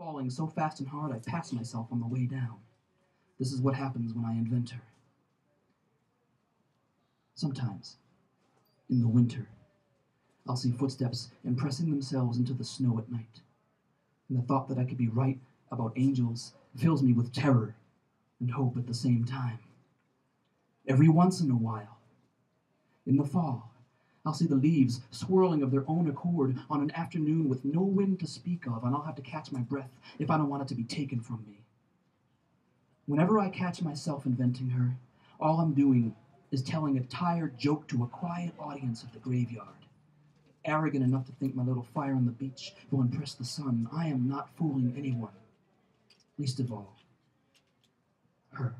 falling so fast and hard I pass myself on the way down. This is what happens when I invent her. Sometimes, in the winter, I'll see footsteps impressing themselves into the snow at night. And the thought that I could be right about angels fills me with terror and hope at the same time. Every once in a while, in the fall, I'll see the leaves swirling of their own accord on an afternoon with no wind to speak of, and I'll have to catch my breath if I don't want it to be taken from me. Whenever I catch myself inventing her, all I'm doing is telling a tired joke to a quiet audience at the graveyard. Arrogant enough to think my little fire on the beach will impress the sun, I am not fooling anyone. Least of all, her.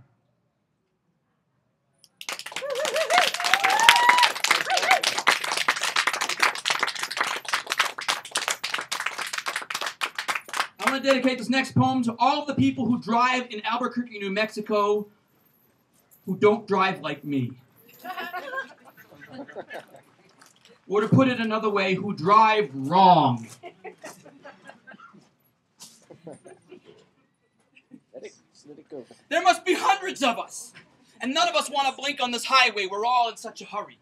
I'm going to dedicate this next poem to all of the people who drive in Albuquerque, New Mexico, who don't drive like me. Or to put it another way, who drive wrong. Let it go. There must be hundreds of us, and none of us want to blink on this highway. We're all in such a hurry.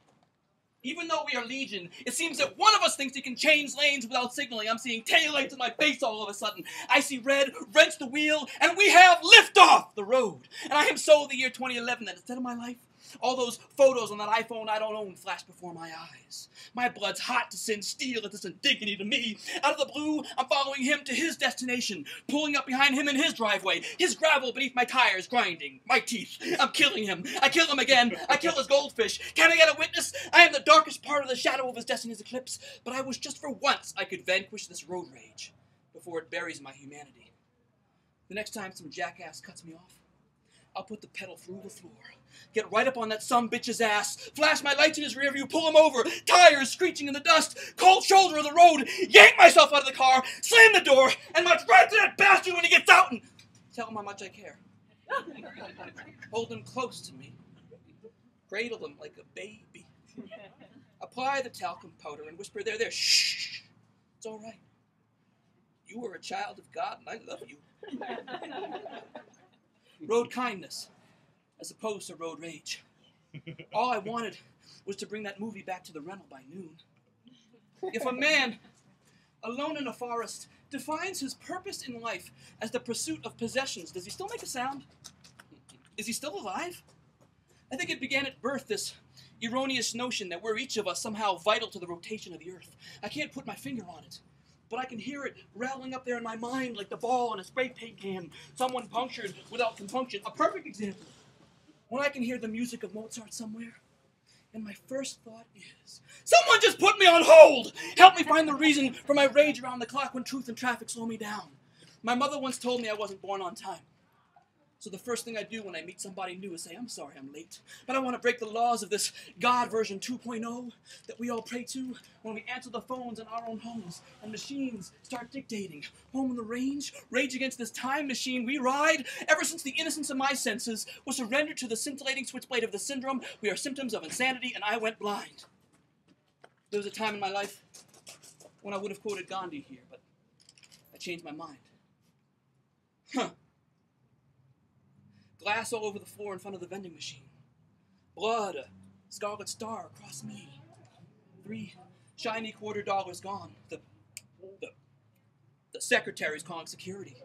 Even though we are legion, it seems that one of us thinks he can change lanes without signaling. I'm seeing taillights in my face all of a sudden. I see red, wrench the wheel, and we have liftoff the road. And I am so the year 2011 that instead of my life, all those photos on that iPhone I don't own flash before my eyes. My blood's hot to send steel at this indignity to me. Out of the blue, I'm following him to his destination, pulling up behind him in his driveway, his gravel beneath my tires grinding, my teeth. I'm killing him. I kill him again. I kill his goldfish. Can I get a witness? I am the darkest part of the shadow of his destiny's eclipse, but I wish just for once I could vanquish this road rage before it buries my humanity. The next time some jackass cuts me off, I'll put the pedal through the floor, get right up on that sumbitch's ass, flash my lights in his rear view, pull him over, tires screeching in the dust, cold shoulder of the road, yank myself out of the car, slam the door, and march right to that bastard when he gets out and tell him how much I care. Hold him close to me, cradle him like a baby, apply the talcum powder and whisper, there, shh, it's all right. You are a child of God and I love you. Road kindness, as opposed to road rage. All I wanted was to bring that movie back to the rental by noon. If a man, alone in a forest, defines his purpose in life as the pursuit of possessions, does he still make a sound? Is he still alive? I think it began at birth, this erroneous notion that we're each of us somehow vital to the rotation of the earth. I can't put my finger on it, but I can hear it rattling up there in my mind like the ball in a spray paint can, someone punctured without compunction. A perfect example. When I can hear the music of Mozart somewhere, and my first thought is, someone just put me on hold! Help me find the reason for my rage around the clock when truth and traffic slow me down. My mother once told me I wasn't born on time. So the first thing I do when I meet somebody new is say, I'm sorry I'm late, but I want to break the laws of this God version 2.0 that we all pray to when we answer the phones in our own homes and machines start dictating. Home on the range, rage against this time machine we ride. Ever since the innocence of my senses was surrendered to the scintillating switchblade of the syndrome, we are symptoms of insanity, and I went blind. There was a time in my life when I would have quoted Gandhi here, but I changed my mind. Glass all over the floor in front of the vending machine. Blood, a scarlet star across me. 3 shiny $quarter gone. The secretary's calling security.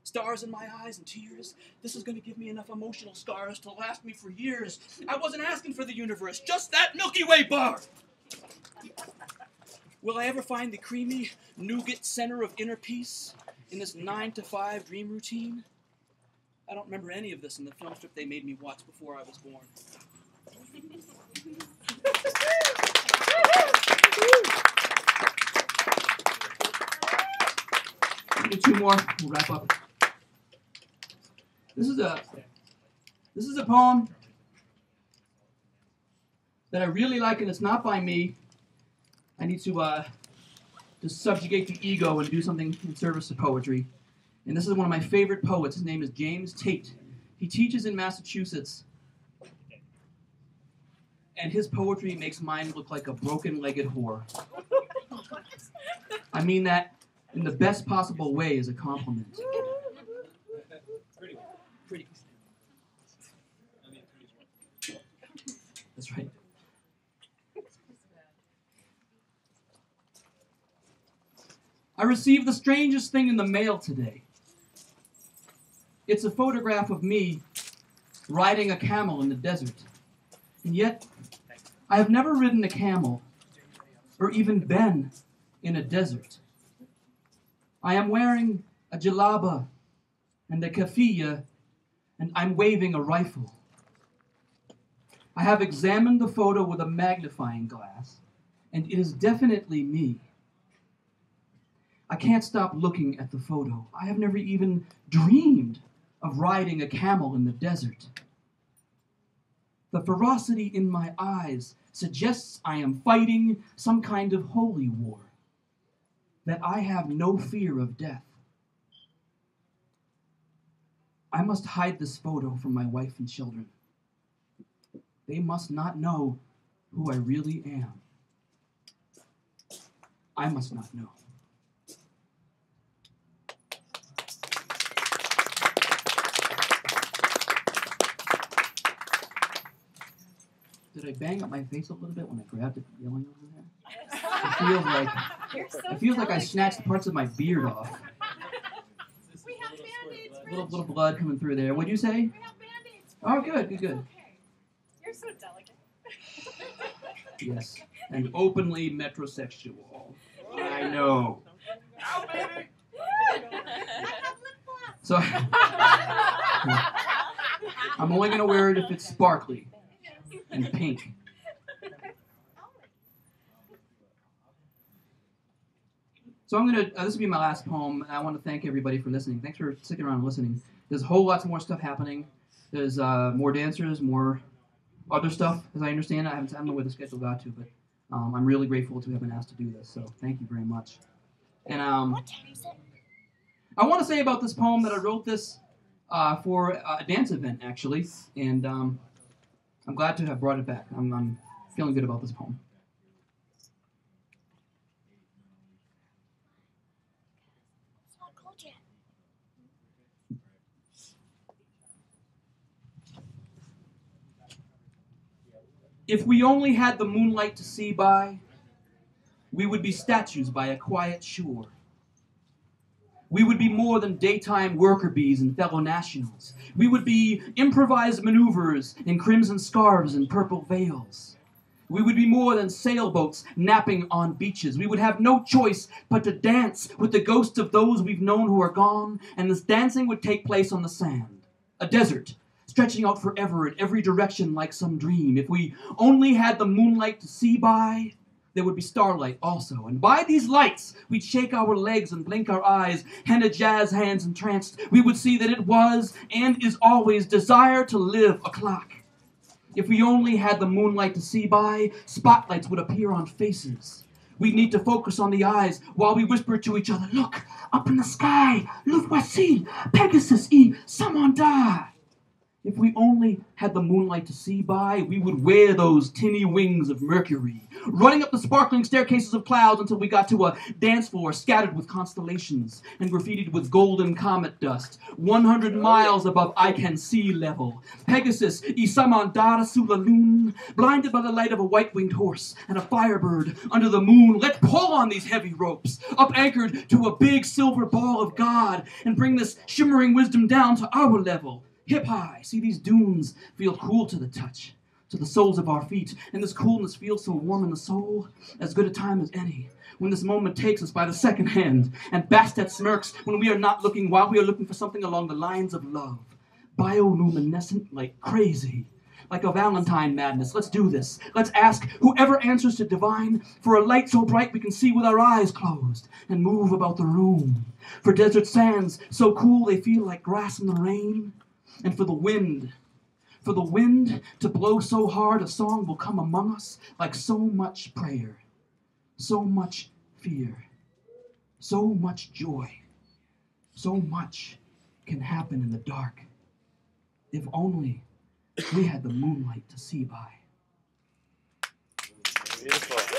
Stars in my eyes and tears. This is going to give me enough emotional scars to last me for years. I wasn't asking for the universe, just that Milky Way bar. Will I ever find the creamy nougat center of inner peace in this 9-to-5 dream routine? I don't remember any of this in the film strip they made me watch before I was born. We'll do 2 more. We'll wrap up. This is a poem that I really like, and it's not by me. I need to subjugate the ego and do something in service to poetry. And this is one of my favorite poets. His name is James Tate. He teaches in Massachusetts. And his poetry makes mine look like a broken-legged whore. I mean that in the best possible way as a compliment. Pretty. That's right. I received the strangest thing in the mail today. It's a photograph of me riding a camel in the desert. And yet, I have never ridden a camel or even been in a desert. I am wearing a jalaba and a kafiyah, and I'm waving a rifle. I have examined the photo with a magnifying glass, and it is definitely me. I can't stop looking at the photo. I have never even dreamed of riding a camel in the desert. The ferocity in my eyes suggests I am fighting some kind of holy war, that I have no fear of death. I must hide this photo from my wife and children. They must not know who I really am. I must not know. Did I bang up my face a little bit when I grabbed it yelling over there? It feels like I snatched parts of my beard off. We have Band-Aids. Little blood coming through there. What'd you say? We have Band-Aids. Oh, good. Okay. You're so delicate. Yes, and openly metrosexual. I know. Ow, baby. So I'm only gonna wear it if it's sparkly and pink. So I'm gonna. This will be my last poem, and I want to thank everybody for listening. Thanks for sticking around and listening. There's a whole lots more stuff happening. There's more dancers, more other stuff, as I understand it. I don't know where the schedule got to, but I'm really grateful to have been asked to do this. So thank you very much. And What time is it? I want to say about this poem that I wrote this for a dance event, actually, and I'm glad to have brought it back. I'm feeling good about this poem. It's not cold yet. If we only had the moonlight to see by, we would be statues by a quiet shore. We would be more than daytime worker bees and fellow nationals. We would be improvised maneuvers in crimson scarves and purple veils. We would be more than sailboats napping on beaches. We would have no choice but to dance with the ghosts of those we've known who are gone, and this dancing would take place on the sand, a desert, stretching out forever in every direction like some dream. If we only had the moonlight to see by, there would be starlight also. And by these lights, we'd shake our legs and blink our eyes, henna jazz hands entranced. We would see that it was and is always desire to live o'clock. If we only had the moonlight to see by, spotlights would appear on faces. We'd need to focus on the eyes while we whisper to each other, "Look, up in the sky, look voici, Pegasus y Samanda." If we only had the moonlight to see by, we would wear those tinny wings of Mercury, running up the sparkling staircases of clouds until we got to a dance floor scattered with constellations and graffitied with golden comet dust, 100 miles above I can sea level. Pegasus, Isamandara Sulalun, blinded by the light of a white-winged horse and a firebird under the moon, let's pull on these heavy ropes, up anchored to a big silver ball of God, and bring this shimmering wisdom down to our level. Hip high, see these dunes feel cool to the touch, to the soles of our feet, and this coolness feels so warm in the soul, as good a time as any, when this moment takes us by the second hand, and Bastet smirks when we are not looking, while we are looking for something along the lines of love, bioluminescent like crazy, like a Valentine madness. Let's do this. Let's ask whoever answers to divine for a light so bright we can see with our eyes closed and move about the room, for desert sands so cool they feel like grass in the rain. And for the wind to blow so hard a song will come among us like so much prayer, so much fear, so much joy, so much can happen in the dark if only we had the moonlight to see by. Beautiful.